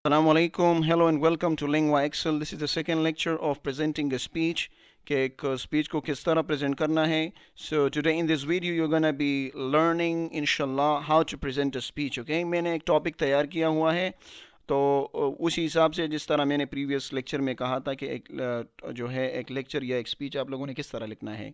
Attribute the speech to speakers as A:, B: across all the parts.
A: Assalamu alaikum, hello and welcome to Lingua Excel. This is the second lecture of presenting a speech. कि एक speech को किस तरह present करना है. So today in this video you're gonna be learning inshallah how to present a speech. Okay, मैंने एक topic तैयार किया हुआ है. तो उसी हिसाब से जिस तरह मैंने प्रीवियस लेक्चर में कहा था कि एक जो है एक लेक्चर या एक स्पीच आप लोगों ने किस तरह लिखना है.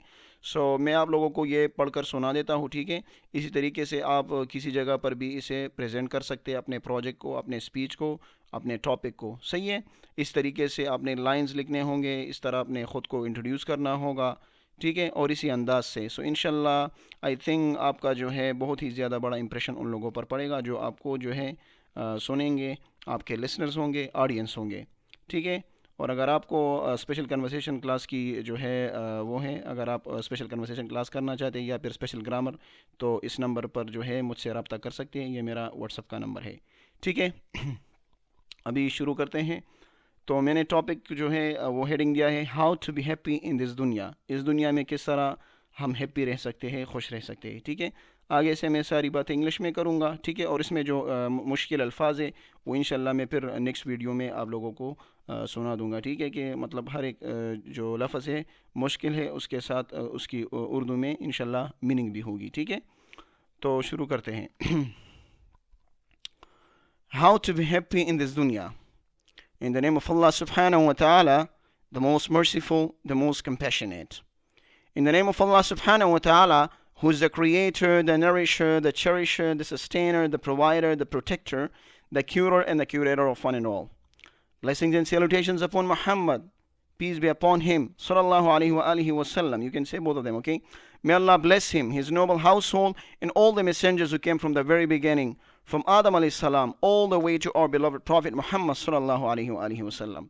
A: मैं आप लोगों को ये पढ़कर सुना देता हूँ, ठीक है. इसी तरीके से आप किसी जगह पर भी इसे प्रेजेंट कर सकते हैं, अपने प्रोजेक्ट को, अपने स्पीच को, अपने टॉपिक को. सही है. इस तरीके से आपने लाइंस लिखने होंगे, इस तरह अपने ख़ुद को इंट्रोड्यूस करना होगा, ठीक है, और इसी अंदाज से. इंशाल्लाह आई थिंक आपका जो है बहुत ही ज़्यादा बड़ा इंप्रेशन उन लोगों पर पड़ेगा जो आपको जो है सुनेंगे, आपके लिसनर्स होंगे, ऑडियंस होंगे, ठीक है. और अगर आपको स्पेशल कन्वर्सेशन क्लास की जो है वो है, अगर आप स्पेशल कन्वर्सेशन क्लास करना चाहते हैं या फिर स्पेशल ग्रामर, तो इस नंबर पर जो है मुझसे रब्ता कर सकते हैं. ये मेरा व्हाट्सअप का नंबर है, ठीक है. अभी शुरू करते हैं. तो मैंने टॉपिक जो है वो हेडिंग दिया है how to be happy in this दुनिया. इस दुनिया में किस तरह हम हैप्पी रह सकते हैं, खुश रह सकते हैं, ठीक है. आगे से मैं सारी बातें इंग्लिश में करूँगा, ठीक है. और इसमें जो मुश्किल अल्फाज है वो इंशाल्लाह मैं फिर नेक्स्ट वीडियो में आप लोगों को सुना दूंगा, ठीक है. कि मतलब हर एक जो लफ्ज़ है मुश्किल है, उसके साथ उसकी उर्दू में इंशाल्लाह मीनिंग भी होगी, ठीक है. तो शुरू करते हैं. How to be happy in this dunya. In the name of Allah subhanahu wa ta'ala, the most merciful, the most compassionate. In the name of Allah subhanahu wa ta'ala, who is the creator, the nourisher, the cherisher, the sustainer, the provider, the protector, the curer and the curator of one and all. Blessings and salutations upon Muhammad, peace be upon him, sallallahu alaihi wa alihi wasallam. You can say both of them, okay? May Allah bless him, his noble household, and all the messengers who came from the very beginning, from Adam alayhi salam, all the way to our beloved Prophet Muhammad sallallahu alaihi wa alihi wasallam.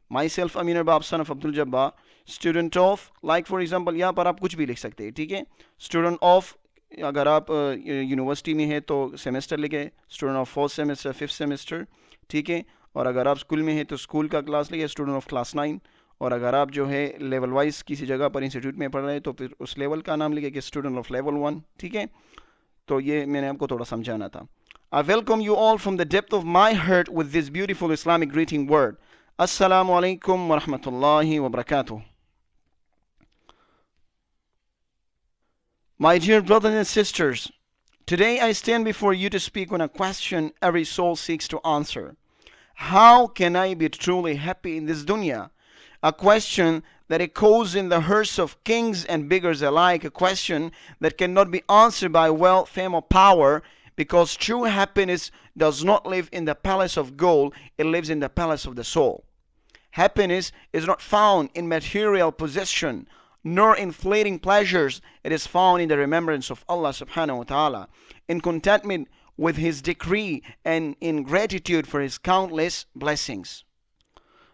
A: Myself, Amin Arbab, son of Abdul Jabbar, student of, like for example, यहाँ पर आप कुछ भी लिख सकते हैं, ठीक है. स्टूडेंट ऑफ, अगर आप यूनिवर्सिटी में है तो सेमेस्टर लिखे, student of fourth semester, fifth semester, ठीक है. और अगर आप स्कूल में है तो स्कूल का क्लास लिखे, स्टूडेंट ऑफ क्लास 9. और अगर आप जो है लेवल वाइज किसी जगह पर इंस्टीट्यूट में पढ़ रहे हैं तो फिर उस लेवल का नाम लिखे कि स्टूडेंट ऑफ लेवल 1, ठीक है. तो ये मैंने आपको थोड़ा समझाना था. I welcome you all from the depth of my heart with this beautiful Islamic greeting word. Assalamu alaikum wa rahmatullahi wa barakatuh. My dear brothers and sisters, today I stand before you to speak on a question every soul seeks to answer. How can I be truly happy in this dunya? A question that echoes in the hearts of kings and beggars alike, a question that cannot be answered by wealth, fame, or power, because true happiness does not live in the palace of gold, it lives in the palace of the soul. Happiness is not found in material possession, nor in fleeting pleasures. It is found in the remembrance of Allah subhanahu wa ta'ala, in contentment with His decree, and in gratitude for His countless blessings.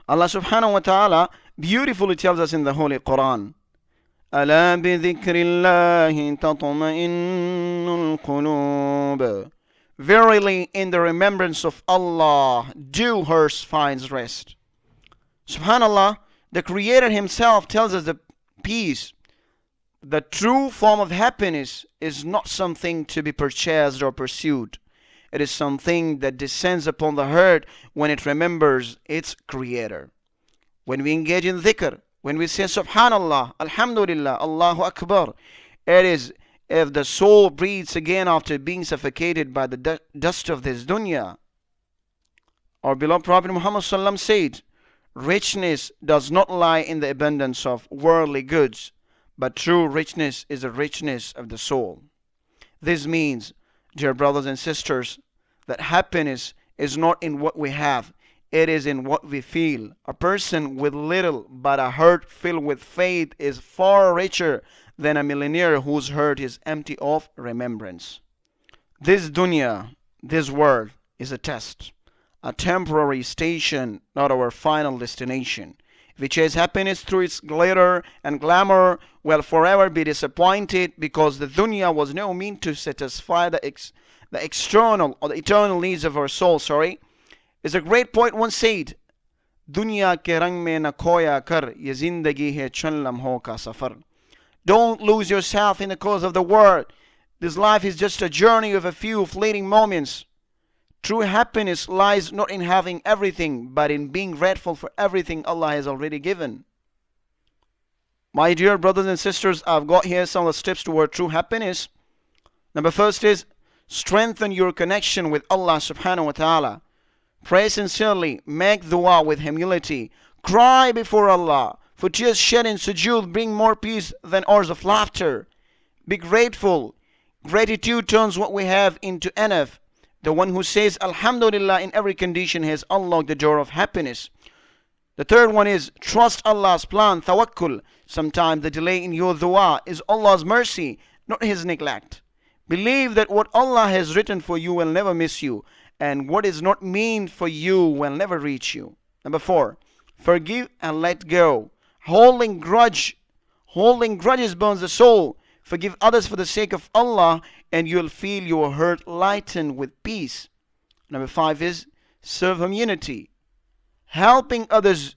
A: Allah subhanahu wa ta'ala beautifully tells us in the Holy Quran, ألا بذكر الله تطمئن القلوب. Verily, in the remembrance of Allah do hearts find rest. Subhanallah, the Creator Himself tells us the peace, the true form of happiness, is not something to be purchased or pursued. It is something that descends upon the heart when it remembers its Creator. When we engage in dhikr, when we say Subhanallah, Alhamdulillah, Allahu Akbar, it is if the soul breathes again after being suffocated by the dust of this dunya. Our beloved Prophet Muhammad sallam said, richness does not lie in the abundance of worldly goods, but true richness is the richness of the soul. This means, dear brothers and sisters, that happiness is not in what we have, it is in what we feel. A person with little but a heart filled with faith is far richer than a millionaire whose heart is empty of remembrance. This dunya, this world, is a test, a temporary station, not our final destination. If we chase happiness through its glitter and glamour, we'll forever be disappointed, because the dunya was no mean to satisfy the external or the eternal needs of our soul. Is a great poet once said, दुनिया के रंग में न खोया कर, ये जिंदगी है चंद लम्हों का सफर. Don't lose yourself in the cause of the world. This life is just a journey of a few fleeting moments. True happiness lies not in having everything, but in being grateful for everything Allah has already given. My dear brothers and sisters, I've got here some of the steps toward true happiness. Number first is strengthen your connection with Allah subhanahu wa ta'ala. Pray sincerely, make dua with humility, cry before Allah, for tears shed in sujood bring more peace than hours of laughter. Be grateful. Gratitude turns what we have into enough. The one who says Alhamdulillah in every condition has unlocked the door of happiness. The third one is trust Allah's plan, tawakkul. Sometimes the delay in your dua is Allah's mercy, not His neglect. Believe that what Allah has written for you will never miss you, and what is not meant for you will never reach you. Number 4, forgive and let go. Holding grudges burns the soul. Forgive others for the sake of Allah, and you'll feel your hurt lighten with peace. Number 5 is serve humanity. Helping others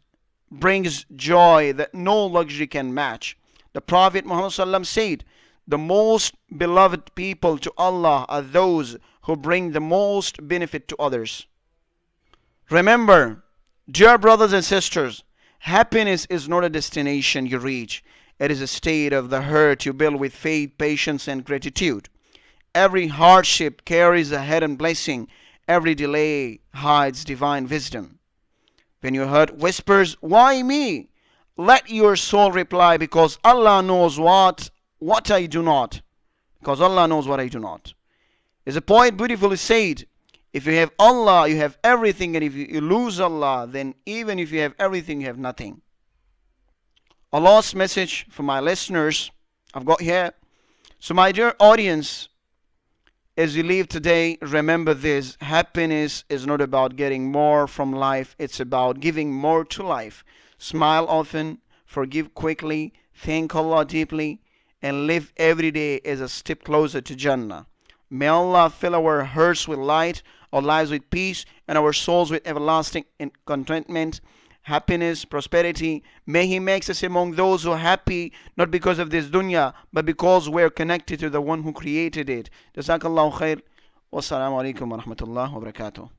A: brings joy that no luxury can match. The Prophet Muhammad ﷺ said, the most beloved people to Allah are those who bring the most benefit to others. Remember, dear brothers and sisters, happiness is not a destination you reach. It is a state of the heart you build with faith, patience, and gratitude. Every hardship carries a hidden blessing. Every delay hides divine wisdom. When your heart whispers, why me? Let your soul reply, because Allah knows what I do not. Because Allah knows what I do not. As a poet beautifully said, if you have Allah, you have everything, and if you lose Allah, then even if you have everything, you have nothing. A last message for my listeners I've got here. So my dear audience, as you leave today, remember this. Happiness is not about getting more from life. It's about giving more to life. Smile often, forgive quickly, thank Allah deeply, and live every day as a step closer to Jannah. May Allah fill our hearts with light, our lives with peace, and our souls with everlasting contentment, happiness, prosperity. May He make us among those who are happy, not because of this dunya, but because we're connected to the one who created it. Jazakallahu khair. Wassalamu alaikum wa rahmatullahi wa barakatuh.